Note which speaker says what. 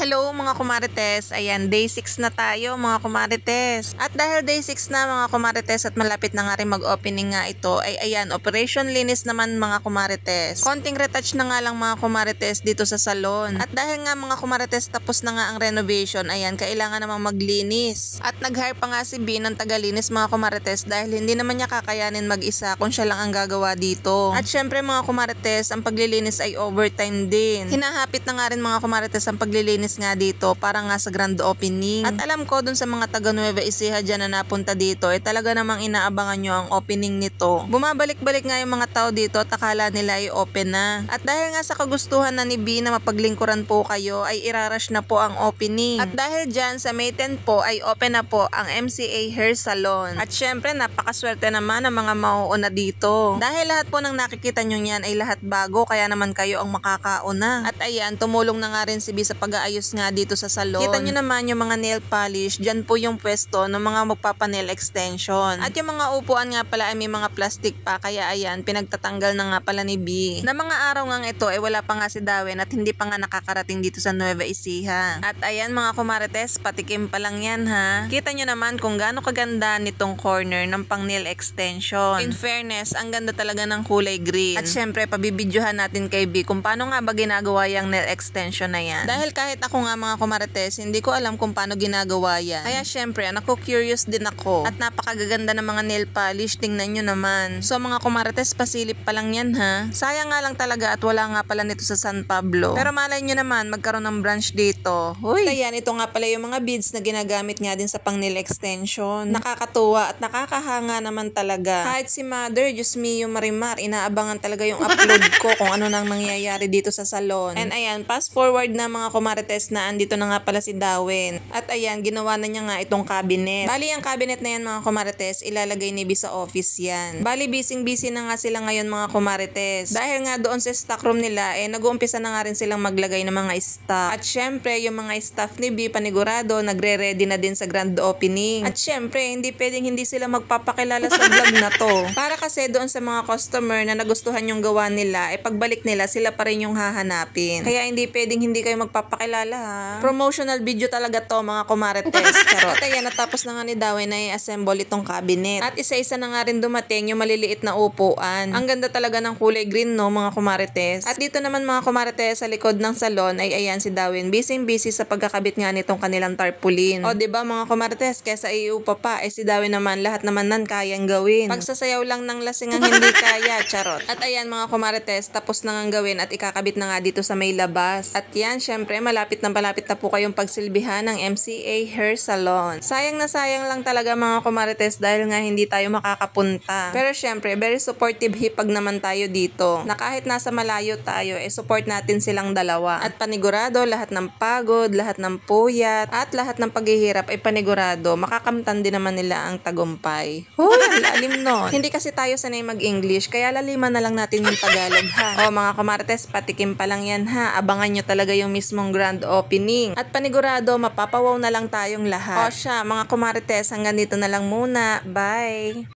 Speaker 1: Hello mga kumarites, ayan day 6 na tayo mga kumarites. At dahil day 6 na mga kumarites at malapit na nga rin mag-opening nga ito, ay ayan Operation Linis naman mga kumarites. Konting retouch na nga lang mga kumarites dito sa salon. At dahil nga mga kumarites tapos na nga ang renovation, ayan kailangan namang maglinis. At nag-hire pa nga si B ng tagalinis mga kumarites dahil hindi naman niya kakayanin mag-isa kung siya lang ang gagawa dito. At syempre mga kumarites, ang paglilinis ay overtime din. Hinahapit na nga rin mga kumarites ang paglilinis nga dito para nga sa grand opening. At alam ko dun sa mga taga Nueva Ecija dyan na napunta dito ay talaga namang inaabangan nyo ang opening nito. Bumabalik-balik nga yung mga tao dito at akala nila ay open na. At dahil nga sa kagustuhan na ni B na mapaglingkuran po kayo ay irarash na po ang opening. At dahil dyan sa May 10 po ay open na po ang MCA Hair Salon. At syempre napakaswerte naman ang mga mauuna dito. Dahil lahat po ng nakikita nyo yan ay lahat bago kaya naman kayo ang makakauna. At ayan tumulong na nga rin si B sa pag-aayos nga dito sa salon. Kita nyo naman yung mga nail polish, dyan po yung pwesto ng mga magpapa-nail extension. At yung mga upuan nga pala ay may mga plastic pa, kaya ayan, pinagtatanggal na nga pala ni B. Na mga araw nga ito ay wala pa nga si Darwin at hindi pa nga nakakarating dito sa Nueva Ecija. At ayan mga kumarites, patikim pa lang yan ha. Kita nyo naman kung gaano kaganda nitong corner ng pang nail extension. In fairness, ang ganda talaga ng kulay green. At syempre, pabibidyohan natin kay B kung paano nga ba ginagawa yung nail extension na yan. Dahil kahit ako nga mga kumarites, hindi ko alam kung paano ginagawa yan. Kaya syempre, curious din ako. At napakagaganda ng mga nail polish, tingnan nyo naman. So mga kumarites, pasilip pa lang yan ha. Sayang nga lang talaga at wala nga pala nito sa San Pablo. Pero malay nyo naman, magkaroon ng branch dito. Huy! Ayan, ito nga pala yung mga beads na ginagamit nga din sa pang nail extension. Nakakatuwa at nakakahanga naman talaga. Kahit si Mother, Diyos me, yung Marimar, inaabangan talaga yung upload ko kung ano nang mangyayari dito sa salon. And ayan, fast forward na mga kumarites na andito na nga pala si Darwin. At ayan, ginawa na niya nga itong cabinet. Bali, ang cabinet na yan mga kumarites, ilalagay ni B sa office yan. Bali, busy na nga sila ngayon mga kumarites. Dahil nga doon sa stock room nila, nag-uumpisa na nga rin silang maglagay ng mga stock. At syempre, yung mga staff ni B panigurado, nagre-ready na din sa grand opening. At syempre, hindi pwedeng hindi sila magpapakilala sa vlog na to. Para kasi doon sa mga customer na nagustuhan yung gawa nila, pagbalik nila, sila pa rin yung hahanapin. Kaya hindi pwedeng hindi kayo magpapakilala ha. Promotional video talaga to mga kumarites. Charot. At ayan, natapos na nga ni Darwin na i-assemble itong cabinet. At isa-isa na nga rin dumating yung maliliit na upuan. Ang ganda talaga ng kulay green no mga kumarites. At dito naman mga kumarites sa likod ng salon ay ayan si Darwin. Busy sa pagkakabit nga nitong kanilang tarpaulin. O diba mga kumarites, kesa iupa pa, si Darwin naman lahat naman nan kayang gawin. Pagsasayaw lang ng lasing ang hindi kaya. Charot. At ayan mga kumarites, tapos na nga gawin at ikakabit na nga dito sa may labas. At yan, syempre malapit na po kayong pagsilbihan ng MCA Hair Salon. Sayang na sayang lang talaga mga kumarites dahil nga hindi tayo makakapunta. Pero syempre, very supportive hipag naman tayo dito. Na kahit nasa malayo tayo, support natin silang dalawa. At panigurado, lahat ng pagod, lahat ng puyat, at lahat ng paghihirap ay panigurado, makakamtan din naman nila ang tagumpay. Huy, ang lalim nun. Hindi kasi tayo sanay mag-English, kaya laliman na lang natin yung Tagalog ha. O mga kumarites, patikim pa lang yan ha. Abangan nyo talaga yung mismong grand opening. At panigurado, mapapawaw na lang tayong lahat. O siya, mga kumarites, hanggang dito na lang muna. Bye!